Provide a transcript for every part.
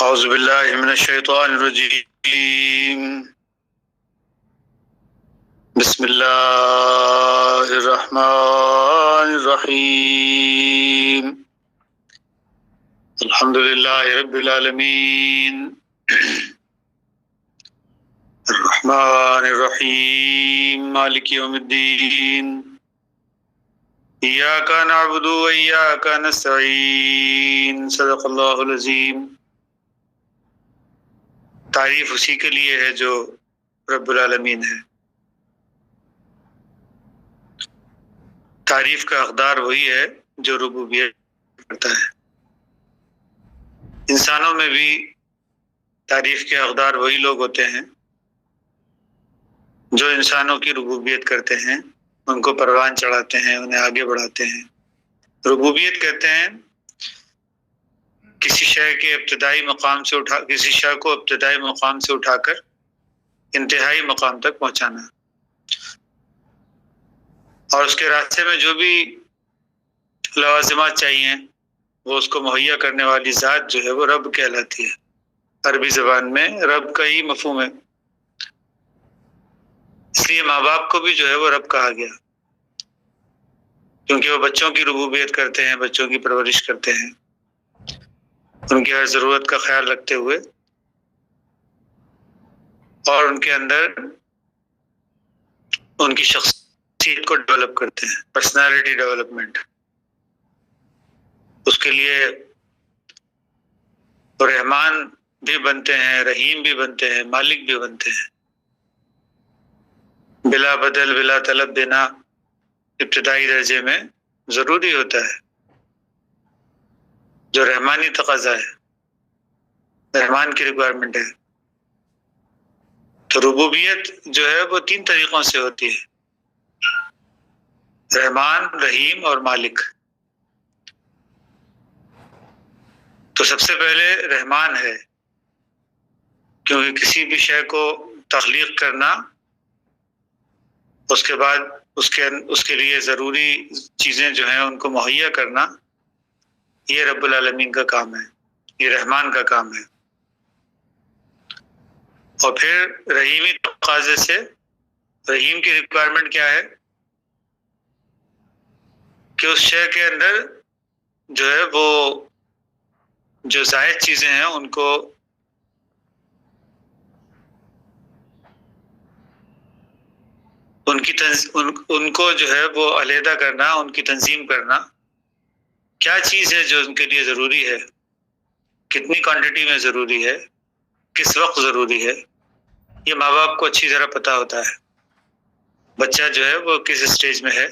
اعوذ باللہ من الشیطان الرجیم بسم اللہ الرحمن الرحیم الحمد للہ رب العالمین الرحمن الرحیم مالک یوم الدین ایاک نعبد و ایاک نستعین صدق اللہ العظیم۔ تعریف اسی کے لیے ہے جو رب العالمین ہے۔ تعریف کا حقدار وہی ہے جو ربوبیت کرتا ہے۔ انسانوں میں بھی تعریف کے حقدار وہی لوگ ہوتے ہیں جو انسانوں کی ربوبیت کرتے ہیں، ان کو پروان چڑھاتے ہیں، انہیں آگے بڑھاتے ہیں۔ ربوبیت کہتے ہیں کسی شے کے ابتدائی مقام سے کسی شے کو ابتدائی مقام سے اٹھا کر انتہائی مقام تک پہنچانا، اور اس کے راستے میں جو بھی لوازمات چاہیے وہ اس کو مہیا کرنے والی ذات جو ہے وہ رب کہلاتی ہے۔ عربی زبان میں رب کا ہی مفہوم ہے، اس لیے ماں باپ کو بھی جو ہے وہ رب کہا گیا، کیونکہ وہ بچوں کی ربوبیت کرتے ہیں، بچوں کی پرورش کرتے ہیں، ان کی ہر ضرورت کا خیال رکھتے ہوئے اور ان کے اندر ان کی شخصیت کو ڈیولپ کرتے ہیں، پرسنالٹی ڈیولپمنٹ۔ اس کے لیے رحمان بھی بنتے ہیں، رحیم بھی بنتے ہیں، مالک بھی بنتے ہیں۔ بلا بدل بلا طلب دینا ابتدائی درجے میں ضروری ہوتا ہے، جو رحمانی تقاضا ہے، رحمان کی ریکوائرمنٹ ہے۔ تو ربوبیت جو ہے وہ 3 طریقوں سے ہوتی ہے: رحمان، رحیم اور مالک۔ تو سب سے پہلے رحمان ہے، کیونکہ کسی بھی شے کو تخلیق کرنا، اس کے بعد اس کے لیے ضروری چیزیں جو ہیں ان کو مہیا کرنا، یہ رب العالمین کا کام ہے، یہ رحمان کا کام ہے۔ اور پھر رحیمی تقاضے سے رحیم کی ریکوائرمنٹ کیا ہے کہ اس شے کے اندر جو ہے وہ جو زائد چیزیں ہیں ان کو ان کو جو ہے وہ علیحدہ کرنا، ان کی تنظیم کرنا۔ کیا چیز ہے جو ان کے لیے ضروری ہے، کتنی کوانٹٹی میں ضروری ہے، کس وقت ضروری ہے، یہ ماں باپ کو اچھی طرح پتہ ہوتا ہے۔ بچہ جو ہے وہ کس اسٹیج میں ہے،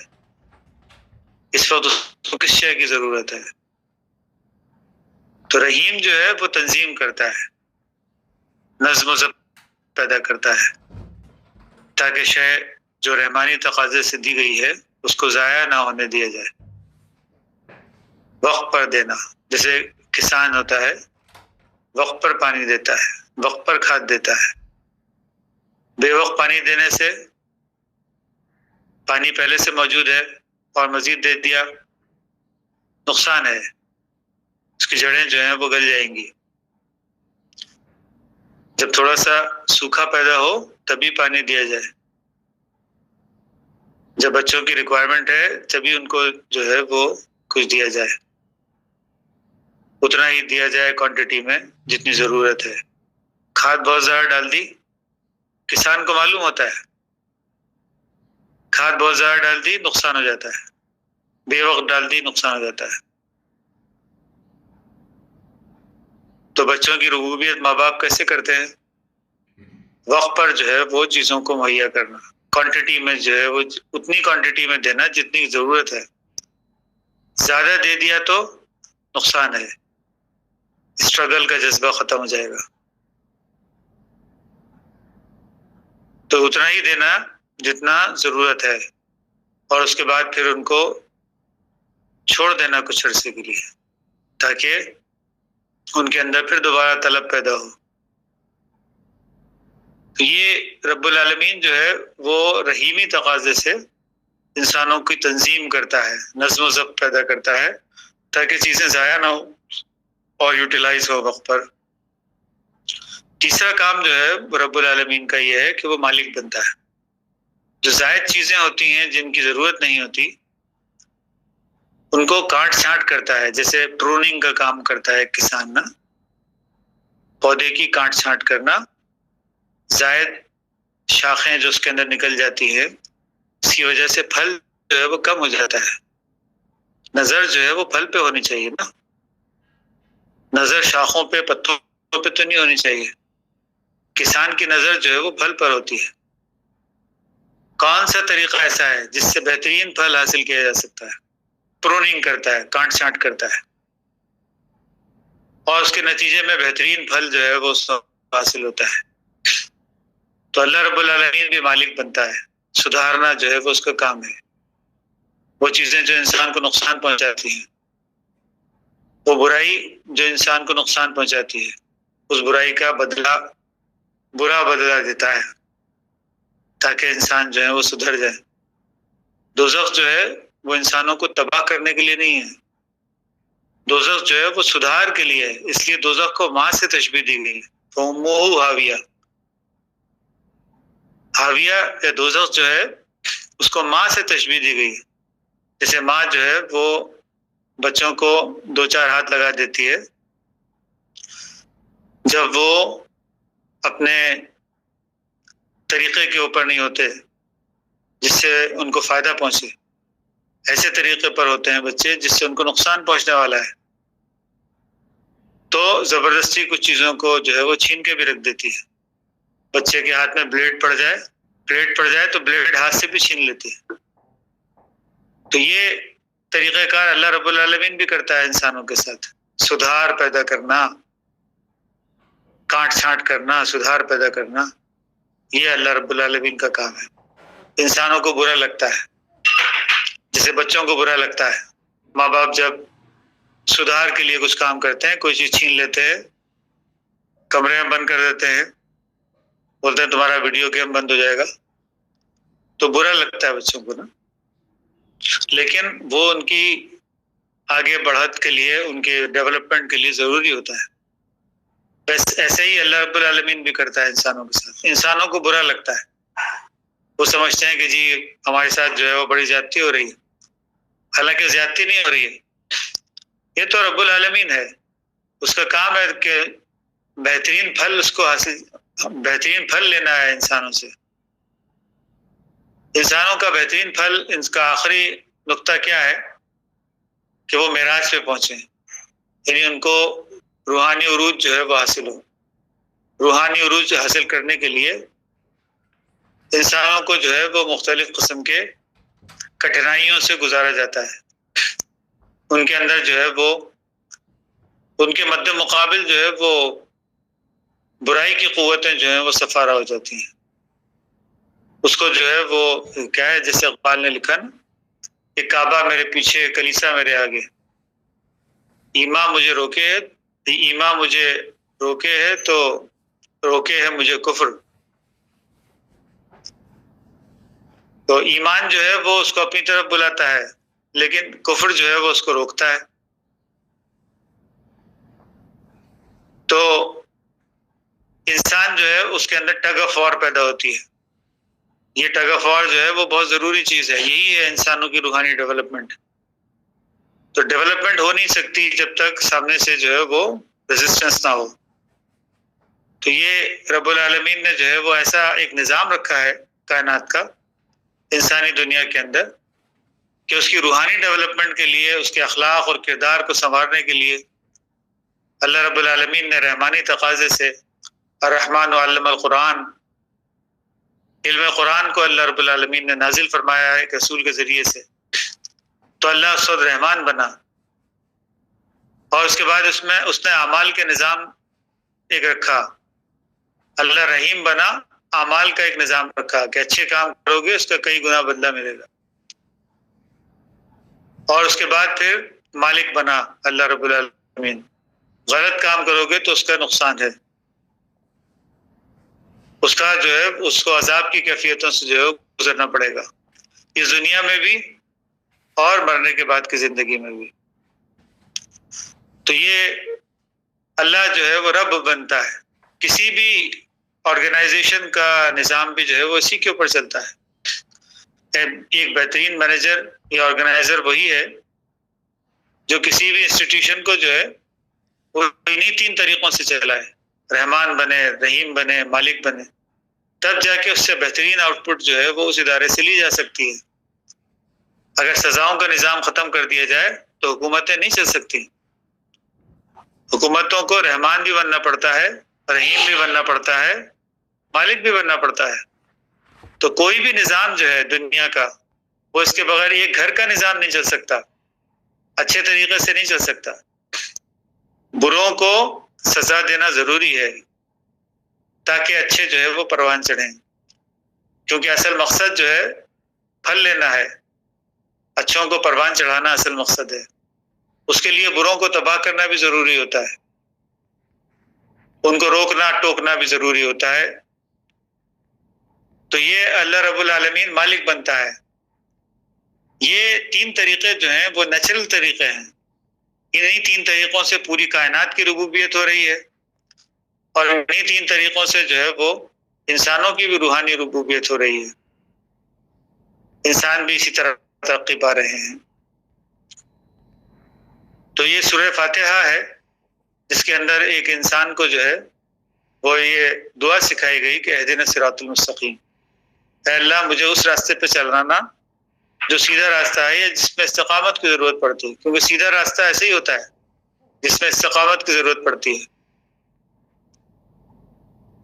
اس وقت اس کو کس شے کی ضرورت ہے۔ تو رحیم جو ہے وہ تنظیم کرتا ہے، نظم و ضبط پیدا کرتا ہے، تاکہ شے جو رحمانی تقاضے سے دی گئی ہے اس کو ضائع نہ ہونے دیا جائے۔ وقت پر دینا، جیسے کسان ہوتا ہے وقت پر پانی دیتا ہے، وقت پر کھاد دیتا ہے۔ بے وقت پانی دینے سے پانی پہلے سے موجود ہے اور مزید دے دیا، نقصان ہے، اس کی جڑیں جو ہیں وہ گل جائیں گی۔ جب تھوڑا سا سوکھا پیدا ہو تبھی پانی دیا جائے، جب بچوں کی ریکوائرمنٹ ہے تبھی ان کو جو ہے وہ کچھ دیا جائے، اتنا ہی دیا جائے کوانٹٹی میں جتنی ضرورت ہے۔ کھاد بہت زیادہ ڈال دی، کسان کو معلوم ہوتا ہے کھاد بہت زیادہ ڈال دی نقصان ہو جاتا ہے، بے وقت ڈال دی نقصان ہو جاتا ہے۔ تو بچوں کی ربوبیت ماں باپ کیسے کرتے ہیں؟ وقت پر جو ہے وہ چیزوں کو مہیا کرنا، کوانٹٹی میں جو ہے وہ اتنی کوانٹٹی میں دینا جتنی ضرورت ہے۔ زیادہ دے دیا تو نقصان ہے، اسٹرگل کا جذبہ ختم ہو جائے گا۔ تو اتنا ہی دینا جتنا ضرورت ہے، اور اس کے بعد پھر ان کو چھوڑ دینا کچھ عرصے کے لیے، تاکہ ان کے اندر پھر دوبارہ طلب پیدا ہو۔ تو یہ رب العالمین جو ہے وہ رحیمی تقاضے سے انسانوں کی تنظیم کرتا ہے، نظم و ضبط پیدا کرتا ہے، تاکہ چیزیں ضائع نہ ہو اور یوٹیلائز ہو وقت پر۔ تیسرا کام جو ہے رب العالمین کا یہ ہے کہ وہ مالک بنتا ہے. جو زائد چیزیں ہوتی ہیں جن کی ضرورت نہیں ہوتی ان کو کاٹ چھانٹ کرتا ہے، جیسے پروننگ کا کام کرتا ہے کسان نا، پودے کی کاٹ چھانٹ کرنا، زائد شاخیں جو اس کے اندر نکل جاتی ہے اس کی وجہ سے پھل جو ہے وہ کم ہو جاتا ہے. نظر جو ہے وہ پھل پہ ہونی چاہیے نا، نظر شاخوں پہ پتوں پہ تو نہیں ہونی چاہیے. کسان کی نظر جو ہے وہ پھل پر ہوتی ہے. کون سا طریقہ ایسا ہے جس سے بہترین پھل حاصل کیا جا سکتا ہے؟ پروننگ کرتا ہے، کاٹ چھانٹ کرتا ہے، اور اس کے نتیجے میں بہترین پھل جو ہے وہ حاصل ہوتا ہے. تو اللہ رب العالمین بھی مالک بنتا ہے. سدھارنا جو ہے وہ اس کا کام ہے. وہ چیزیں جو انسان کو نقصان پہنچاتی ہیں، وہ برائی جو انسان کو نقصان پہنچاتی ہے، اس برائی کا بدلہ برا بدلہ دیتا ہے تاکہ انسان جو ہے وہ سدھر جائے. دوزخ جو ہے وہ انسانوں کو تباہ کرنے کے لیے نہیں ہے، دوزخ جو ہے وہ سدھار کے لیے ہے. اس لیے دوزخ کو ماں سے تشبیہ دی گئی، فَأُمُّهُ هَاوِيَةٌ. ہاویہ یا دوزخ جو ہے اس کو ماں سے تشبیہ دی گئی. جیسے ماں جو ہے وہ بچوں کو 2-4 ہاتھ لگا دیتی ہے جب وہ اپنے طریقے کے اوپر نہیں ہوتے جس سے ان کو فائدہ پہنچے، ایسے طریقے پر ہوتے ہیں بچے جس سے ان کو نقصان پہنچنے والا ہے، تو زبردستی کچھ چیزوں کو جو ہے وہ چھین کے بھی رکھ دیتی ہے. بچے کے ہاتھ میں بلیڈ پڑ جائے تو بلیڈ ہاتھ سے بھی چھین لیتی ہے. تو یہ طریقہ کار اللہ رب العالمین بھی کرتا ہے انسانوں کے ساتھ. سدھار پیدا کرنا، کاٹ چھانٹ کرنا، سدھار پیدا کرنا، یہ اللہ رب العالمین کا کام ہے. انسانوں کو برا لگتا ہے، جیسے بچوں کو برا لگتا ہے. ماں باپ جب سدھار کے لیے کچھ کام کرتے ہیں، کوئی چیز چھین لیتے ہیں، کمرے میں بند کر دیتے ہیں، بولتے ہیں تمہارا ویڈیو گیم بند ہو جائے گا، تو برا لگتا ہے بچوں کو نا. لیکن وہ ان کی آگے بڑھت کے لیے، ان کے ڈیولپمنٹ کے لیے ضروری ہوتا ہے. بس ایسے ہی اللہ رب العالمین بھی کرتا ہے انسانوں کے ساتھ. انسانوں کو برا لگتا ہے، وہ سمجھتے ہیں کہ جی ہمارے ساتھ جو ہے وہ بڑی زیادتی ہو رہی ہے، حالانکہ زیادتی نہیں ہو رہی ہے. یہ تو رب العالمین ہے، اس کا کام ہے کہ بہترین پھل لینا ہے انسانوں سے. انسانوں کا بہترین پھل، ان کا آخری نقطہ کیا ہے کہ وہ معراج پہ پہنچے، یعنی ان کو روحانی عروج جو ہے وہ حاصل ہو. روحانی عروج حاصل کرنے کے لیے انسانوں کو جو ہے وہ مختلف قسم کے کٹھنائیوں سے گزارا جاتا ہے. ان کے اندر جو ہے وہ ان کے مد مقابل جو ہے وہ برائی کی قوتیں جو ہیں وہ سفارہ ہو جاتی ہیں. اس کو جو ہے وہ کیا ہے، جیسے اقبال نے لکھا نا کہ کعبہ میرے پیچھے، کلیسا میرے آگے، ایمان مجھے روکے ہے تو روکے ہے مجھے کفر. تو ایمان جو ہے وہ اس کو اپنی طرف بلاتا ہے، لیکن کفر جو ہے وہ اس کو روکتا ہے. تو انسان جو ہے اس کے اندر ٹگ آف وار پیدا ہوتی ہے. یہ ٹگ آف وار جو ہے وہ بہت ضروری چیز ہے. یہی ہے انسانوں کی روحانی ڈیولپمنٹ. تو ڈیولپمنٹ ہو نہیں سکتی جب تک سامنے سے جو ہے وہ ریزسٹنس نہ ہو. تو یہ رب العالمین نے جو ہے وہ ایسا ایک نظام رکھا ہے کائنات کا، انسانی دنیا کے اندر، کہ اس کی روحانی ڈیولپمنٹ کے لیے، اس کے اخلاق اور کردار کو سنوارنے کے لیے اللہ رب العالمین نے رحمانی تقاضے سے الرحمن علم القرآن، علم قرآن کو اللہ رب العالمین نے نازل فرمایا ہے ایک رسول کے ذریعے سے. تو اللہ اس وقت رحمان بنا، اور اس کے بعد اس نے اعمال کے نظام ایک رکھا. اللہ رحیم بنا، اعمال کا ایک نظام رکھا کہ اچھے کام کرو گے اس کا کئی گنا بدلہ ملے گا. اور اس کے بعد پھر مالک بنا اللہ رب العالمین، غلط کام کرو گے تو اس کا نقصان ہے، اس کا جو ہے اس کو عذاب کی کیفیتوں سے جو ہے گزرنا پڑے گا، اس دنیا میں بھی اور مرنے کے بعد کی زندگی میں بھی. تو یہ اللہ جو ہے وہ رب بنتا ہے. کسی بھی آرگنائزیشن کا نظام بھی جو ہے وہ اسی کے اوپر چلتا ہے. ایک بہترین مینیجر یا آرگنائزر وہی ہے جو کسی بھی انسٹیٹیوشن کو جو ہے وہ انہی 3 طریقوں سے چلائے: رحمان بنے، رحیم بنے، مالک بنے. تب جا کے اس سے بہترین آؤٹ پٹ جو ہے وہ اس ادارے سے لی جا سکتی ہے. اگر سزاؤں کا نظام ختم کر دیا جائے تو حکومتیں نہیں چل سکتی. حکومتوں کو رحمان بھی بننا پڑتا ہے، رحیم بھی بننا پڑتا ہے، مالک بھی بننا پڑتا ہے. تو کوئی بھی نظام جو ہے دنیا کا وہ اس کے بغیر ایک گھر کا نظام نہیں چل سکتا، اچھے طریقے سے نہیں چل سکتا. بروں کو سزا دینا ضروری ہے تاکہ اچھے جو ہے وہ پروان چڑھیں، کیونکہ اصل مقصد جو ہے پھل لینا ہے، اچھوں کو پروان چڑھانا اصل مقصد ہے. اس کے لیے بروں کو تباہ کرنا بھی ضروری ہوتا ہے، ان کو روکنا ٹوکنا بھی ضروری ہوتا ہے. تو یہ اللہ رب العالمین مالک بنتا ہے. یہ 3 طریقے جو ہیں وہ نیچرل طریقے ہیں. انہی 3 طریقوں سے پوری کائنات کی ربوبیت ہو رہی ہے، اور انہی 3 طریقوں سے جو ہے وہ انسانوں کی بھی روحانی ربوبیت ہو رہی ہے. انسان بھی اسی طرح ترقی پا رہے ہیں. تو یہ سورہ فاتحہ ہے جس کے اندر ایک انسان کو جو ہے وہ یہ دعا سکھائی گئی کہ اہدنا الصراط المستقیم، اے اللہ مجھے اس راستے پہ چلانا جو سیدھا راستہ ہے یا جس میں استقامت کی ضرورت پڑتی ہے، کیونکہ سیدھا راستہ ایسے ہی ہوتا ہے جس میں استقامت کی ضرورت پڑتی ہے.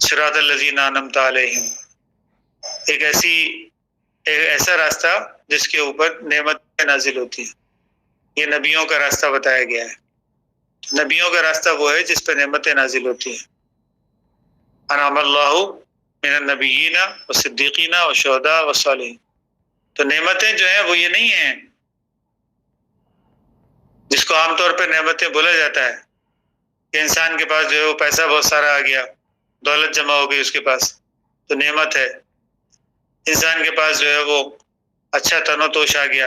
صراط الذین انعمت علیہم، ایک ایسا راستہ جس کے اوپر نعمتیں نازل ہوتی ہیں. یہ نبیوں کا راستہ بتایا گیا ہے. نبیوں کا راستہ وہ ہے جس پہ نعمتیں نازل ہوتی ہیں. انعم اللہ من النبیین والصدیقین والشہداء والصالحین. تو نعمتیں جو ہیں وہ یہ نہیں ہیں جس کو عام طور پہ نعمتیں بولا جاتا ہے کہ انسان کے پاس جو ہے وہ پیسہ بہت سارا آ گیا، دولت جمع ہو گئی اس کے پاس تو نعمت ہے. انسان کے پاس جو ہے وہ اچھا تن و توش آ گیا،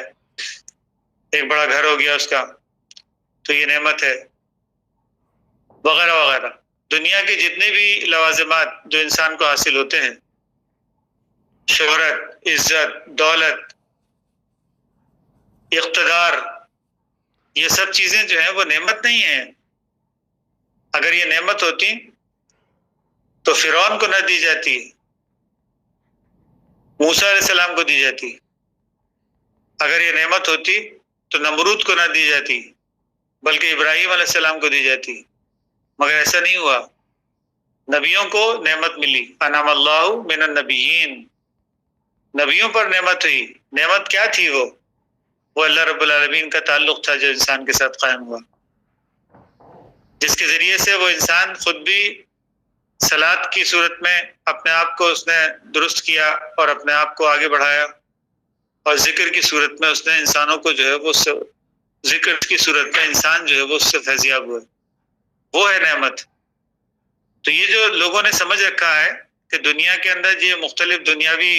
ایک بڑا گھر ہو گیا اس کا تو یہ نعمت ہے، وغیرہ وغیرہ. دنیا کے جتنے بھی لوازمات جو انسان کو حاصل ہوتے ہیں، شہرت، عزت، دولت، اقتدار، یہ سب چیزیں جو ہیں وہ نعمت نہیں ہیں. اگر یہ نعمت ہوتی تو فرعون کو نہ دی جاتی، موسیٰ علیہ السلام کو دی جاتی. اگر یہ نعمت ہوتی تو نمرود کو نہ دی جاتی بلکہ ابراہیم علیہ السلام کو دی جاتی، مگر ایسا نہیں ہوا. نبیوں کو نعمت ملی. انعم اللہ من النبیین، نبیوں پر نعمت ہوئی. نعمت کیا تھی؟ وہ اللہ رب العالمین کا تعلق تھا جو انسان کے ساتھ قائم ہوا، جس کے ذریعے سے وہ انسان خود بھی صلاۃ کی صورت میں اپنے آپ کو اس نے درست کیا اور اپنے آپ کو آگے بڑھایا، اور ذکر کی صورت میں اس نے انسانوں کو جو ہے وہ ذکر کی صورت میں انسان جو ہے وہ اس سے فیضیاب ہوئے. وہ ہے نعمت. تو یہ جو لوگوں نے سمجھ رکھا ہے کہ دنیا کے اندر یہ مختلف دنیاوی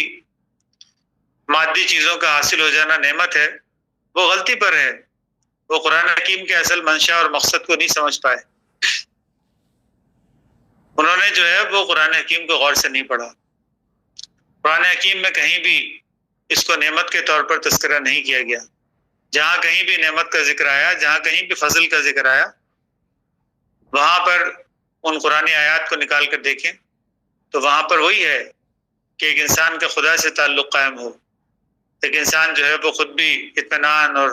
مادی چیزوں کا حاصل ہو جانا نعمت ہے، وہ غلطی پر ہے. وہ قرآن حکیم کے اصل منشا اور مقصد کو نہیں سمجھ پائے. انہوں نے جو ہے وہ قرآن حکیم کو غور سے نہیں پڑھا. قرآن حکیم میں کہیں بھی اس کو نعمت کے طور پر تذکرہ نہیں کیا گیا. جہاں کہیں بھی نعمت کا ذکر آیا، جہاں کہیں بھی فضل کا ذکر آیا، وہاں پر ان قرآن آیات کو نکال کر دیکھیں تو وہاں پر وہی ہے کہ ایک انسان کا خدا سے تعلق قائم ہو، ایک انسان جو ہے وہ خود بھی اطمینان اور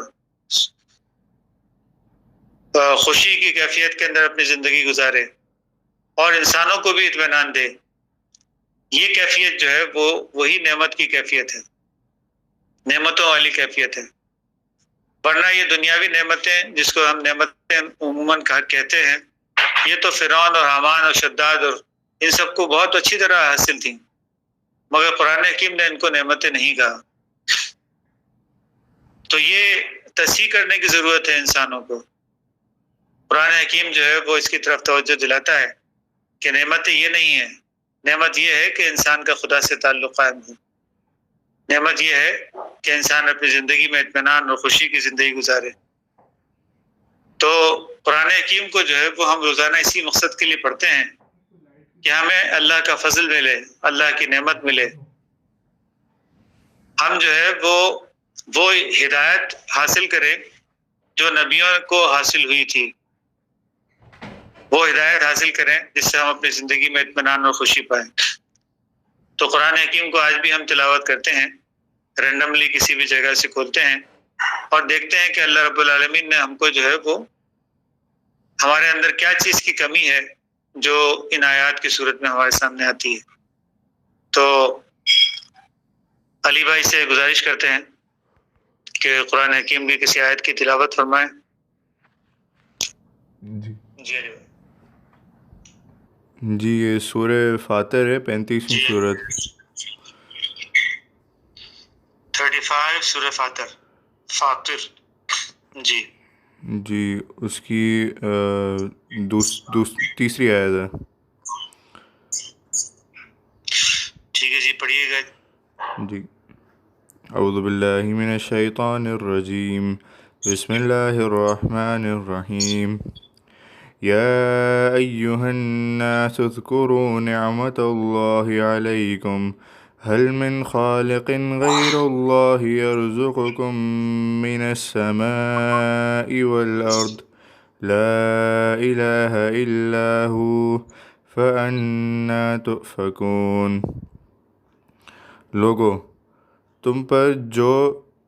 خوشی کی کیفیت کے اندر اپنی زندگی گزارے اور انسانوں کو بھی اطمینان دے. یہ کیفیت جو ہے وہ وہی نعمت کی کیفیت ہے، نعمتوں والی کیفیت ہے. ورنہ یہ دنیاوی نعمتیں جس کو ہم نعمتیں عموماً کہتے ہیں، یہ تو فرعون اور حامان اور شداد اور ان سب کو بہت اچھی طرح حاصل تھیں، مگر قرآن حکیم نے ان کو نعمتیں نہیں کہا. تو یہ تصحیح کرنے کی ضرورت ہے انسانوں کو. قرآن حکیم جو ہے وہ اس کی طرف توجہ دلاتا ہے کہ نعمتیں یہ نہیں ہیں. نعمت یہ ہے کہ انسان کا خدا سے تعلق قائم ہو. نعمت یہ ہے کہ انسان اپنی زندگی میں اطمینان اور خوشی کی زندگی گزارے. تو قرآن حکیم کو جو ہے وہ ہم روزانہ اسی مقصد کے لیے پڑھتے ہیں کہ ہمیں اللہ کا فضل ملے، اللہ کی نعمت ملے، ہم جو ہے وہ ہدایت حاصل کریں جو نبیوں کو حاصل ہوئی تھی، وہ ہدایت حاصل کریں جس سے ہم اپنی زندگی میں اطمینان اور خوشی پائیں۔ تو قرآن حکیم کو آج بھی ہم تلاوت کرتے ہیں، رینڈملی کسی بھی جگہ سے کھولتے ہیں اور دیکھتے ہیں کہ اللہ رب العالمین نے ہم کو جو ہے وہ ہمارے اندر کیا چیز کی کمی ہے جو ان آیات کی صورت میں ہمارے سامنے آتی ہے۔ تو علی بھائی سے گزارش کرتے ہیں کہ قرآن حکیم کی کسی آیت کی تلاوت فرمائیں۔ جی جی یہ سورہ فاطر ہے، 35ویں سورت۔ 35 سورہ فاطر جی جی اس کی تیسری آیت ہے۔ ٹھیک ہے جی پڑھیے گا۔ جی اعوذ باللہ من الشیطان الرجیم، بسم اللہ الرحمن الرحیم۔ یا ایہا الناس اذکروا نعمت اللہ علیکم هل من خالق غیر اللہ یرزقکم من السماء والارض لا الہ الا ہو فأنا تؤفکون۔ لوگو، تم پر جو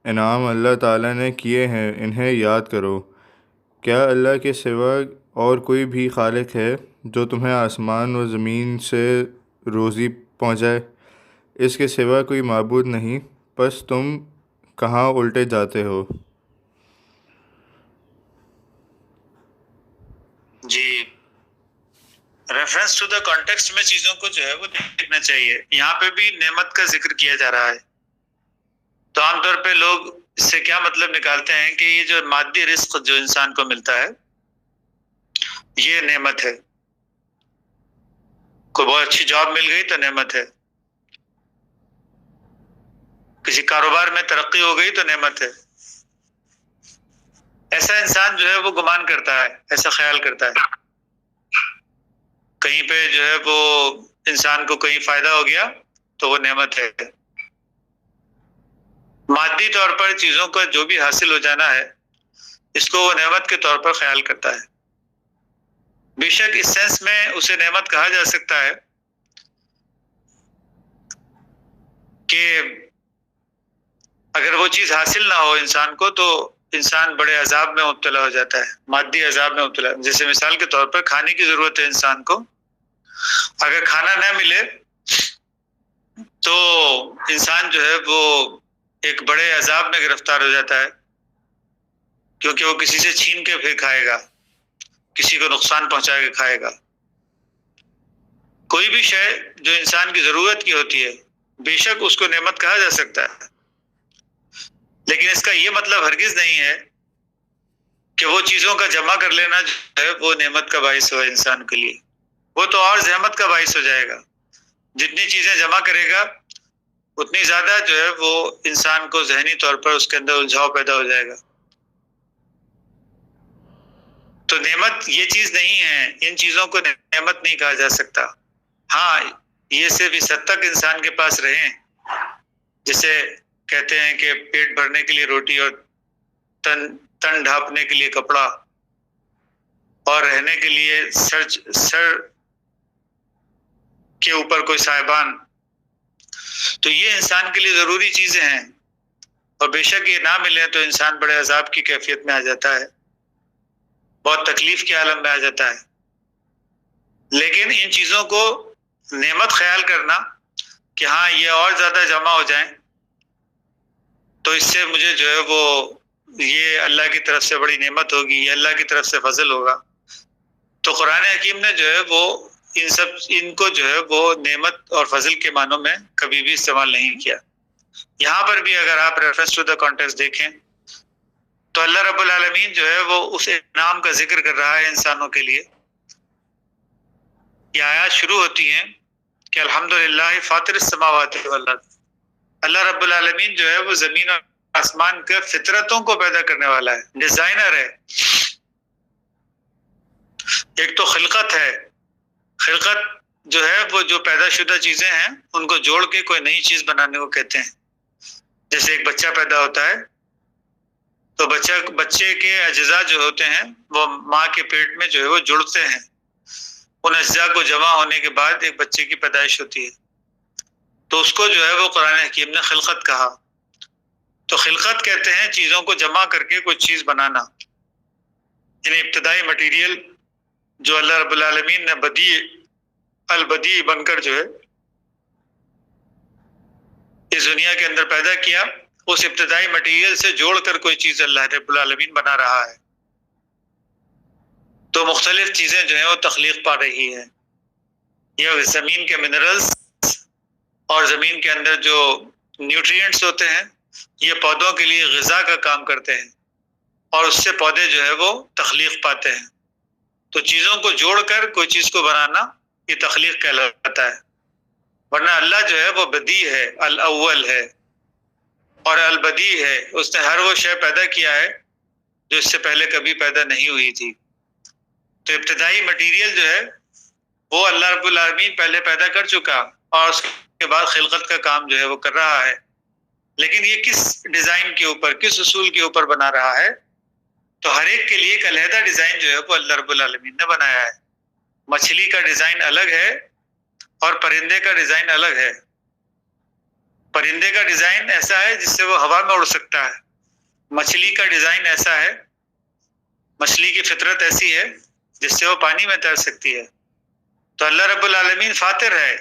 انعام اللہ تعالیٰ نے کیے ہیں انہیں یاد کرو۔ کیا اللہ کے سوا اور کوئی بھی خالق ہے جو تمہیں آسمان و زمین سے روزی پہنچائے؟ اس کے سوا کوئی معبود نہیں، پس تم کہاں الٹے جاتے ہو؟ جی ریفرنس ٹو دا کانٹیکسٹ میں چیزوں کو جو ہے وہ دیکھنا چاہیے۔ یہاں پہ بھی نعمت کا ذکر کیا جا رہا ہے، تو عام طور پہ لوگ اس سے کیا مطلب نکالتے ہیں کہ یہ جو مادی رزق جو انسان کو ملتا ہے یہ نعمت ہے، کوئی بہت اچھی جاب مل گئی تو نعمت ہے، کسی کاروبار میں ترقی ہو گئی تو نعمت ہے۔ ایسا انسان جو ہے وہ گمان کرتا ہے، ایسا خیال کرتا ہے، کہیں پہ جو ہے وہ انسان کو کہیں فائدہ ہو گیا تو وہ نعمت ہے۔ مادی طور پر چیزوں کا جو بھی حاصل ہو جانا ہے اس کو وہ نعمت کے طور پر خیال کرتا ہے۔ بے شک اس سینس میں اسے نعمت کہا جا سکتا ہے کہ اگر وہ چیز حاصل نہ ہو انسان کو تو انسان بڑے عذاب میں مبتلا ہو جاتا ہے، مادی عذاب میں مبتلا۔ جیسے مثال کے طور پر کھانے کی ضرورت ہے انسان کو، اگر کھانا نہ ملے تو انسان جو ہے وہ ایک بڑے عذاب میں گرفتار ہو جاتا ہے، کیونکہ وہ کسی سے چھین کے پھر کھائے گا، کسی کو نقصان پہنچا کے کھائے گا۔ کوئی بھی شے جو انسان کی ضرورت کی ہوتی ہے بے شک اس کو نعمت کہا جا سکتا ہے، لیکن اس کا یہ مطلب ہرگز نہیں ہے کہ وہ چیزوں کا جمع کر لینا جو ہے وہ نعمت کا باعث ہو انسان کے لیے، وہ تو اور زحمت کا باعث ہو جائے گا۔ جتنی چیزیں جمع کرے گا اتنی زیادہ جو ہے وہ انسان کو ذہنی طور پر اس کے اندر الجھاؤ پیدا ہو جائے گا۔ تو نعمت یہ چیز نہیں ہے، ان چیزوں کو نعمت نہیں کہا جا سکتا۔ ہاں یہ صرف اس حد تک انسان کے پاس رہیں، جسے کہتے ہیں کہ پیٹ بھرنے کے لیے روٹی اور تن ڈھانپنے کے لیے کپڑا اور رہنے کے لیے سر کے اوپر کوئی صاحبان، تو یہ انسان کے لیے ضروری چیزیں ہیں، اور بے شک یہ نہ ملے تو انسان بڑے عذاب کی کیفیت میں آ جاتا ہے، بہت تکلیف کے عالم میں آ جاتا ہے۔ لیکن ان چیزوں کو نعمت خیال کرنا کہ ہاں یہ اور زیادہ جمع ہو جائیں تو اس سے مجھے جو ہے وہ یہ اللہ کی طرف سے بڑی نعمت ہوگی، یہ اللہ کی طرف سے فضل ہوگا، تو قرآن حکیم نے جو ہے وہ ان کو جو ہے وہ نعمت اور فضل کے معنوں میں کبھی بھی استعمال نہیں کیا۔ یہاں پر بھی اگر آپ ریفرنس ٹو دا کانٹیکسٹ دیکھیں تو اللہ رب العالمین جو ہے وہ اس انعام کا ذکر کر رہا ہے انسانوں کے لیے۔ یہ آیات شروع ہوتی ہیں کہ الحمدللہ فاطر السماوات والارض، اللہ رب العالمین جو ہے وہ زمین اور آسمان کے فطرتوں کو پیدا کرنے والا ہے، ڈیزائنر ہے۔ ایک تو خلقت ہے، خلقت جو ہے وہ جو پیدا شدہ چیزیں ہیں ان کو جوڑ کے کوئی نئی چیز بنانے کو کہتے ہیں. جیسے ایک بچہ پیدا ہوتا ہے تو بچے کے اجزاء جو ہوتے ہیں وہ ماں کے پیٹ میں جو ہے وہ جڑتے ہیں. ان اجزاء کو جمع ہونے کے بعد ایک بچے کی پیدائش ہوتی ہے. تو اس کو جو ہے وہ قرآن حکیم نے خلقت کہا. تو خلقت کہتے ہیں چیزوں کو جمع کر کے کوئی چیز بنانا. یعنی ابتدائی مٹیریل جو اللہ رب العالمین نے البدیع بن کر جو ہے اس دنیا کے اندر پیدا کیا، اس ابتدائی مٹیریل سے جوڑ کر کوئی چیز اللہ رب العالمین بنا رہا ہے. تو مختلف چیزیں جو ہیں وہ تخلیق پا رہی ہے. یہ زمین کے منرلز اور زمین کے اندر جو نیوٹرینٹس ہوتے ہیں یہ پودوں کے لیے غذا کا کام کرتے ہیں اور اس سے پودے جو ہے وہ تخلیق پاتے ہیں. تو چیزوں کو جوڑ کر کوئی چیز کو بنانا یہ تخلیق کہلاتا ہے. ورنہ اللہ جو ہے وہ بدیع ہے، الاول ہے اور البدیع ہے. اس نے ہر وہ شے پیدا کیا ہے جو اس سے پہلے کبھی پیدا نہیں ہوئی تھی. تو ابتدائی مٹیریل جو ہے وہ اللہ رب العالمین پہلے پیدا کر چکا اور اس کے بعد خلقت کا کام جو ہے وہ کر رہا ہے. لیکن یہ کس ڈیزائن کے اوپر، کس اصول کے اوپر بنا رہا ہے؟ تو ہر ایک کے لیے ایک علیحدہ ڈیزائن جو ہے وہ اللہ رب العالمین نے بنایا ہے. مچھلی کا ڈیزائن الگ ہے اور پرندے کا ڈیزائن الگ ہے. پرندے کا ڈیزائن ایسا ہے جس سے وہ ہوا میں اڑ سکتا ہے. مچھلی کا ڈیزائن ایسا ہے، مچھلی کی فطرت ایسی ہے جس سے وہ پانی میں تیر سکتی ہے. تو اللہ رب العالمین فاطر ہے.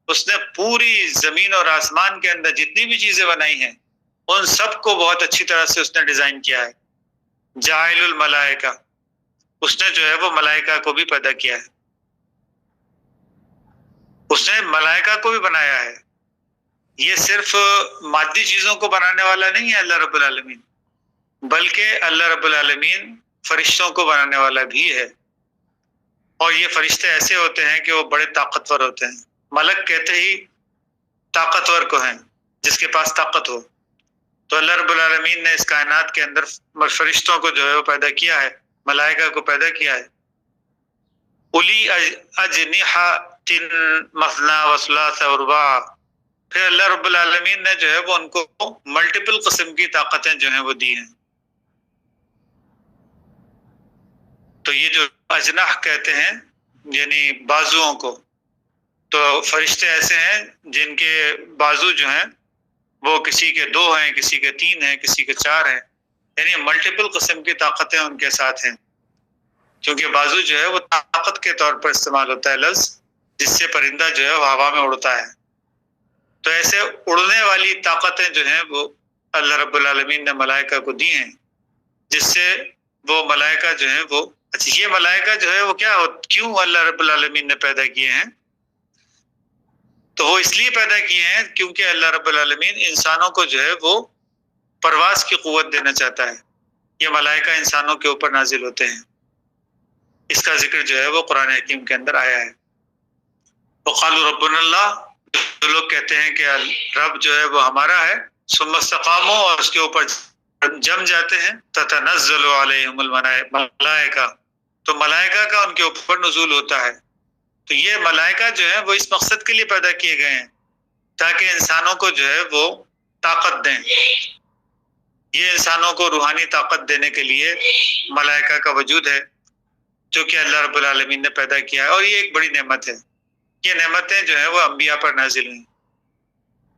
اس نے پوری زمین اور آسمان کے اندر جتنی بھی چیزیں بنائی ہیں ان سب کو بہت اچھی طرح سے اس نے ڈیزائن کیا ہے. جاعل الملائکہ، اس نے جو ہے وہ ملائکہ کو بھی پیدا کیا ہے. اس نے ملائکہ کو بھی بنایا ہے. یہ صرف مادی چیزوں کو بنانے والا نہیں ہے اللہ رب العالمین، بلکہ اللہ رب العالمین فرشتوں کو بنانے والا بھی ہے. اور یہ فرشتے ایسے ہوتے ہیں کہ وہ بڑے طاقتور ہوتے ہیں. ملک کہتے ہی طاقتور کو ہیں، جس کے پاس طاقت ہو. تو اللہ رب العالمین نے اس کائنات کے اندر فرشتوں کو جو ہے وہ پیدا کیا ہے، ملائکہ کو پیدا کیا ہے. اولی اجنحۃ مثنی وثلاث ورباع. پھر اللہ رب العالمین نے جو ہے وہ ان کو ملٹیپل قسم کی طاقتیں جو ہیں وہ دی ہیں. تو یہ جو اجناح کہتے ہیں یعنی بازوؤں کو، تو فرشتے ایسے ہیں جن کے بازو جو ہیں وہ کسی کے 2 ہیں، کسی کے 3 ہیں، کسی کے 4 ہیں. یعنی ملٹیپل قسم کی طاقتیں ان کے ساتھ ہیں. کیونکہ بازو جو ہے وہ طاقت کے طور پر استعمال ہوتا ہے لفظ، جس سے پرندہ جو ہے وہ ہوا میں اڑتا ہے. تو ایسے اڑنے والی طاقتیں جو ہیں وہ اللہ رب العالمین نے ملائکہ کو دی ہیں، جس سے وہ ملائکہ جو ہیں وہ یہ ملائکہ جو ہے وہ کیوں اللہ رب العالمین نے پیدا کیے ہیں؟ تو وہ اس لیے پیدا کیے ہیں کیونکہ اللہ رب العالمین انسانوں کو جو ہے وہ پرواز کی قوت دینا چاہتا ہے. یہ ملائکہ انسانوں کے اوپر نازل ہوتے ہیں. اس کا ذکر جو ہے وہ قرآن حکیم کے اندر آیا ہے. وقالوا ربنا اللہ، جو لوگ کہتے ہیں کہ رب جو ہے وہ ہمارا ہے، ثم استقاموا، اور اس کے اوپر جم جاتے ہیں، تتنزل علیہم الملائکہ، تو ملائکہ کا ان کے اوپر نزول ہوتا ہے. تو یہ ملائکہ جو ہے وہ اس مقصد کے لیے پیدا کیے گئے ہیں تاکہ انسانوں کو جو ہے وہ طاقت دیں. یہ انسانوں کو روحانی طاقت دینے کے لیے ملائکہ کا وجود ہے جو کہ اللہ رب العالمین نے پیدا کیا ہے. اور یہ ایک بڑی نعمت ہے. یہ نعمتیں جو ہیں وہ انبیاء پر نازل ہوئیں،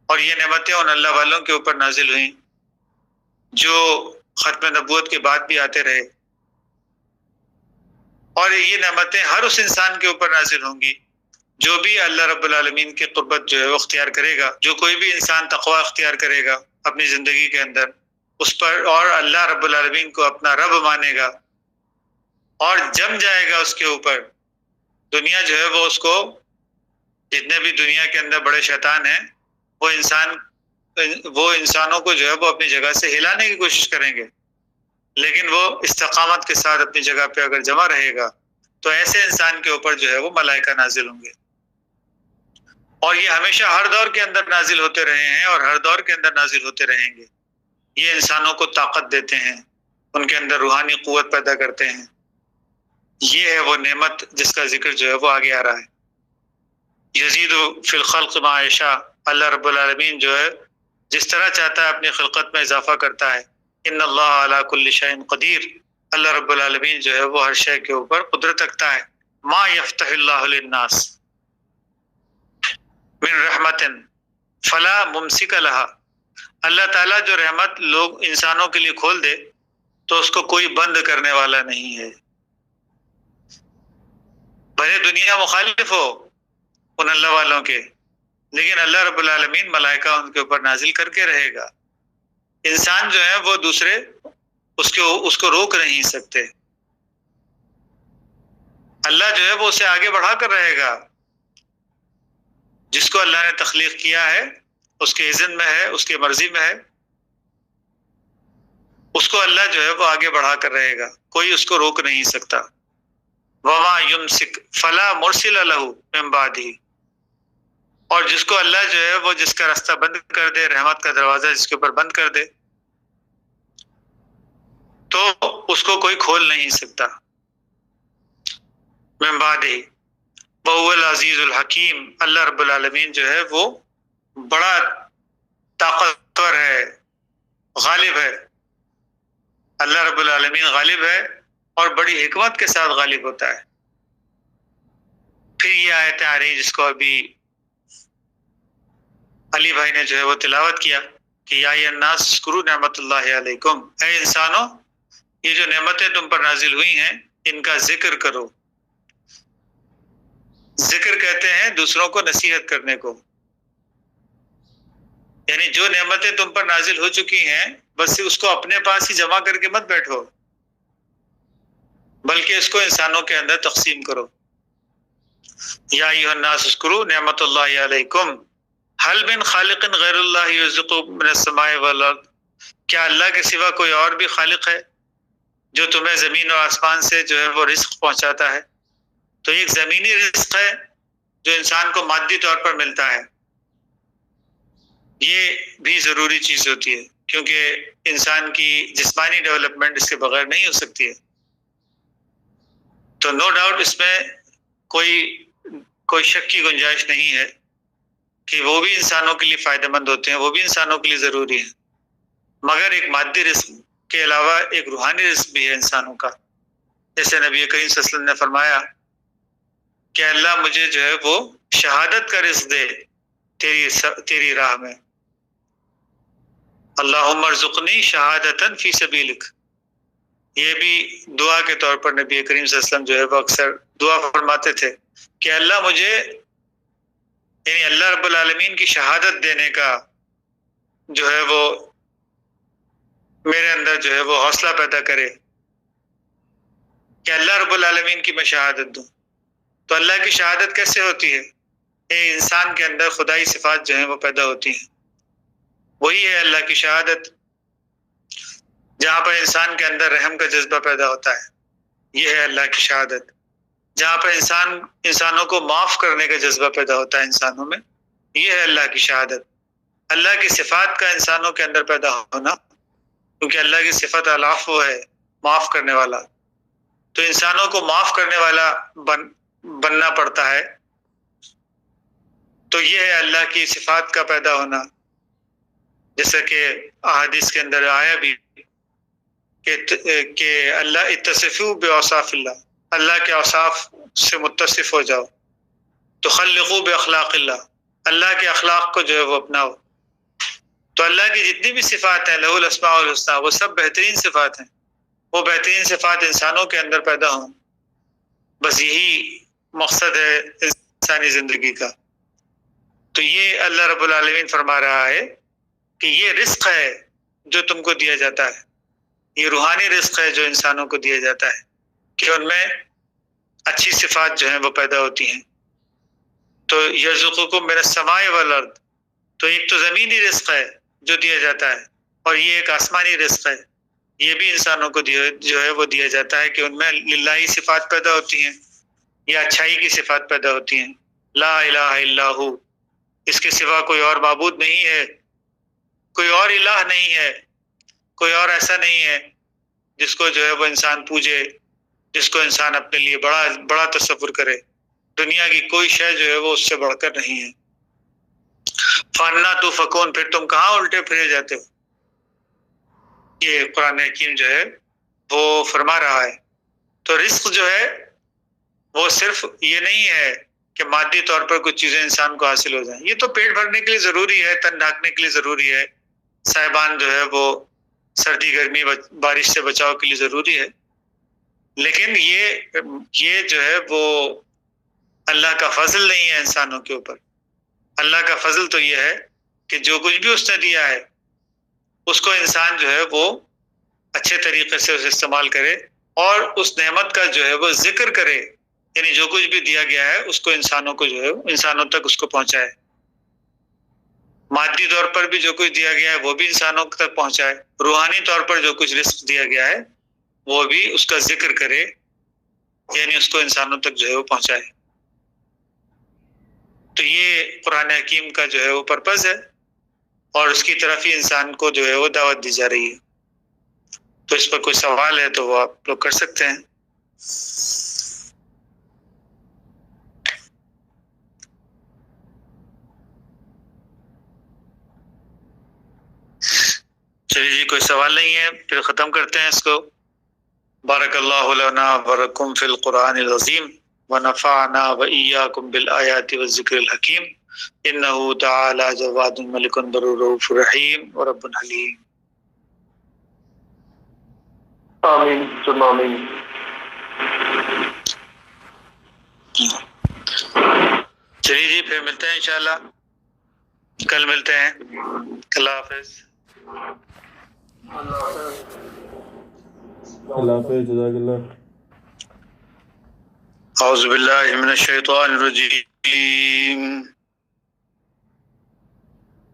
اور یہ نعمتیں ان اللہ والوں کے اوپر نازل ہوئیں جو ختم نبوت کے بعد بھی آتے رہے. اور یہ نعمتیں ہر اس انسان کے اوپر نازل ہوں گی جو بھی اللہ رب العالمین کی قربت جو ہے وہ اختیار کرے گا. جو کوئی بھی انسان تقوی اختیار کرے گا اپنی زندگی کے اندر اس پر، اور اللہ رب العالمین کو اپنا رب مانے گا اور جم جائے گا اس کے اوپر، دنیا جو ہے وہ اس کو، جتنے بھی دنیا کے اندر بڑے شیطان ہیں وہ انسانوں کو جو ہے وہ اپنی جگہ سے ہلانے کی کوشش کریں گے، لیکن وہ استقامت کے ساتھ اپنی جگہ پہ اگر جمع رہے گا تو ایسے انسان کے اوپر جو ہے وہ ملائکہ نازل ہوں گے. اور یہ ہمیشہ ہر دور کے اندر نازل ہوتے رہے ہیں اور ہر دور کے اندر نازل ہوتے رہیں گے. یہ انسانوں کو طاقت دیتے ہیں، ان کے اندر روحانی قوت پیدا کرتے ہیں. یہ ہے وہ نعمت جس کا ذکر جو ہے وہ آگے آ رہا ہے. یزید فی الخلق ما یشاء، اللہ رب العالمین جو ہے جس طرح چاہتا ہے اپنی خلقت میں اضافہ کرتا ہے. ان اللہ علی کل شیء قدیر، اللہ رب العالمین جو ہے وہ ہر شے کے اوپر قدرت رکھتا ہے. ما یفتح اللہ للناس من رحمت فلا ممسک لها، اللہ تعالیٰ جو رحمت لوگ انسانوں کے لیے کھول دے تو اس کو کوئی بند کرنے والا نہیں ہے. بھلے دنیا مخالف ہو ان اللہ والوں کے، لیکن اللہ رب العالمین ملائکہ ان کے اوپر نازل کر کے رہے گا. انسان جو ہے وہ دوسرے اس کو روک نہیں سکتے. اللہ جو ہے وہ اسے آگے بڑھا کر رہے گا. جس کو اللہ نے تخلیق کیا ہے اس کے اذن میں ہے، اس کی مرضی میں ہے، اس کو اللہ جو ہے وہ آگے بڑھا کر رہے گا، کوئی اس کو روک نہیں سکتا. وما یمسک فلا مرسل له من بعدہ، اور جس کو اللہ جو ہے وہ جس کا راستہ بند کر دے، رحمت کا دروازہ جس کے اوپر بند کر دے تو اس کو کوئی کھول نہیں سکتا. من بعدہ وهو العزیز الحکیم، اللہ رب العالمین جو ہے وہ بڑا طاقتور ہے، غالب ہے. اللہ رب العالمین غالب ہے اور بڑی حکمت کے ساتھ غالب ہوتا ہے. پھر یہ آیت آ رہی جس کو ابھی علی بھائی نے جو ہے وہ تلاوت کیا کہ یا ایھا الناس اذکروا نعمت اللہ علیکم، اے انسانوں یہ جو نعمتیں تم پر نازل ہوئی ہیں ان کا ذکر کرو. ذکر کہتے ہیں دوسروں کو نصیحت کرنے کو، یعنی جو نعمتیں تم پر نازل ہو چکی ہیں بس اس کو اپنے پاس ہی جمع کر کے مت بیٹھو، بلکہ اس کو انسانوں کے اندر تقسیم کرو. یا ایھا الناس اذکروا نعمت اللہ علیکم هل من خالق غیر اللہ یرزقکم من السماء والارض، کیا اللہ کے سوا کوئی اور بھی خالق ہے جو تمہیں زمین اور آسمان سے جو ہے وہ رزق پہنچاتا ہے. تو ایک زمینی رزق ہے جو انسان کو مادی طور پر ملتا ہے، یہ بھی ضروری چیز ہوتی ہے کیونکہ انسان کی جسمانی ڈیولپمنٹ اس کے بغیر نہیں ہو سکتی ہے. تو نو ڈاؤٹ اس میں کوئی شک کی گنجائش نہیں ہے کہ وہ بھی انسانوں کے لیے فائدہ مند ہوتے ہیں، وہ بھی انسانوں کے لیے ضروری ہیں. مگر ایک مادی رزق کے علاوہ ایک روحانی رزق بھی ہے انسانوں کا. جیسے نبی کریم صلی اللہ علیہ وسلم نے فرمایا کہ اللہ مجھے جو ہے وہ شہادت کا رزق دے تیری راہ میں. اللہم ارزقنی شہادتا فی سبیلک، یہ بھی دعا کے طور پر نبی کریم صلی اللہ علیہ وسلم جو ہے وہ اکثر دعا فرماتے تھے کہ اللہ مجھے، یعنی اللہ رب العالمین کی شہادت دینے کا جو ہے وہ میرے اندر جو ہے وہ حوصلہ پیدا کرے کہ اللہ رب العالمین کی میں شہادت دوں. تو اللہ کی شہادت کیسے ہوتی ہے؟ انسان کے اندر خدائی صفات جو ہیں وہ پیدا ہوتی ہیں، وہی ہے اللہ کی شہادت. جہاں پر انسان کے اندر رحم کا جذبہ پیدا ہوتا ہے یہ ہے اللہ کی شہادت. جہاں پر انسانوں کو معاف کرنے کا جذبہ پیدا ہوتا ہے انسانوں میں، یہ ہے اللہ کی شہادت. اللہ کی صفات کا انسانوں کے اندر پیدا ہونا، کیونکہ اللہ کی صفت العفو ہے، معاف کرنے والا، تو انسانوں کو معاف کرنے والا بننا پڑتا ہے. تو یہ ہے اللہ کی صفات کا پیدا ہونا. جیسا کہ احادیث کے اندر آیا بھی کہ اللہ اتصفوا باوصاف اللہ، اللہ کے اوصاف سے متصف ہو جاؤ. تو خلقوا باخلاق اللہ، اللہ کے اخلاق کو جو ہے وہ اپناؤ. تو اللہ کی جتنی بھی صفات ہیں، لہ الاسماء الحسنی، وہ سب بہترین صفات ہیں. وہ بہترین صفات انسانوں کے اندر پیدا ہوں، بس یہی مقصد ہے انسانی زندگی کا. تو یہ اللہ رب العالمین فرما رہا ہے کہ یہ رزق ہے جو تم کو دیا جاتا ہے، یہ روحانی رزق ہے جو انسانوں کو دیا جاتا ہے کہ ان میں اچھی صفات جو ہیں وہ پیدا ہوتی ہیں. تو یرزقکم من السماء والارض، تو ایک تو زمینی رزق ہے جو دیا جاتا ہے، اور یہ ایک آسمانی رزق ہے، یہ بھی انسانوں کو جو ہے وہ دیا جاتا ہے کہ ان میں للہی صفات پیدا ہوتی ہیں یا اچھائی کی صفات پیدا ہوتی ہیں. لا الہ الا ہو، اس کے سوا کوئی اور معبود نہیں ہے، کوئی اور الہ نہیں ہے، کوئی اور ایسا نہیں ہے جس کو جو ہے وہ انسان پوجے، جس کو انسان اپنے لیے بڑا تصور کرے. دنیا کی کوئی شے جو ہے وہ اس سے بڑھ کر نہیں ہے۔ فَأَنَّىٰ تُؤْفَكُونَ، پھر تم کہاں الٹے پھرے جاتے ہو؟ یہ قرآن حکیم جو ہے وہ فرما رہا ہے۔ تو رزق جو ہے وہ صرف یہ نہیں ہے کہ مادی طور پر کچھ چیزیں انسان کو حاصل ہو جائیں، یہ تو پیٹ بھرنے کے لیے ضروری ہے، تن ڈھانکنے کے لیے ضروری ہے، صاحبان جو ہے وہ سردی گرمی بارش سے بچاؤ کے لیے ضروری ہے، لیکن یہ جو ہے وہ اللہ کا فضل نہیں ہے انسانوں کے اوپر۔ اللہ کا فضل تو یہ ہے کہ جو کچھ بھی اس نے دیا ہے اس کو انسان جو ہے وہ اچھے طریقے سے اسے استعمال کرے اور اس نعمت کا جو ہے وہ ذکر کرے، یعنی جو کچھ بھی دیا گیا ہے اس کو انسانوں کو جو ہے انسانوں تک اس کو پہنچائے، مادی طور پر بھی جو کچھ دیا گیا ہے وہ بھی انسانوں تک پہنچائے، روحانی طور پر جو کچھ رزق دیا گیا ہے وہ بھی اس کا ذکر کرے، یعنی اس کو انسانوں تک جو ہے وہ پہنچائے۔ تو یہ قرآن حکیم کا جو ہے وہ پرپز ہے اور اس کی طرف ہی انسان کو جو ہے وہ دعوت دی جا رہی ہے۔ تو اس پر کوئی سوال ہے تو وہ آپ لوگ کر سکتے ہیں۔ چلیے جی، کوئی سوال نہیں ہے، پھر ختم کرتے ہیں اس کو۔ بارک اللہ لنا ولکم فی القرآن العظیم ونفعنا وإیاکم بالآیات والذکر الحکیم انہ تعالی جواد ملک بر رؤوف رحیم ورب حلیم۔ آمین ثم آمین۔ چلیے جی، پھر ملتے ہیں انشاءاللہ، کل ملتے ہیں۔ اللہ حافظ۔ اللہ حافظ۔ اللہ حافظ، جزاک اللہ۔ اعوذ باللہ من الشیطان الرجیم،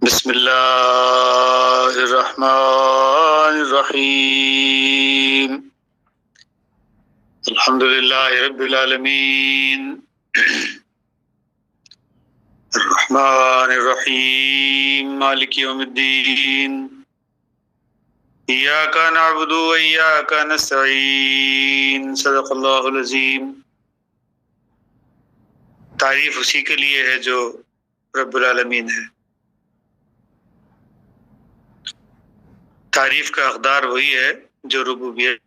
بسم اللہ الرحمن الرحیم، الحمد للہ رب العالمین، الرحمن الرحیم، مالک یوم الدین، ایاک نعبد و ایاک نستعین، صدق اللہ العظیم۔ تعریف اسی کے لیے ہے جو رب العالمین ہے، تعریف کا حقدار وہی ہے جو ربوبیت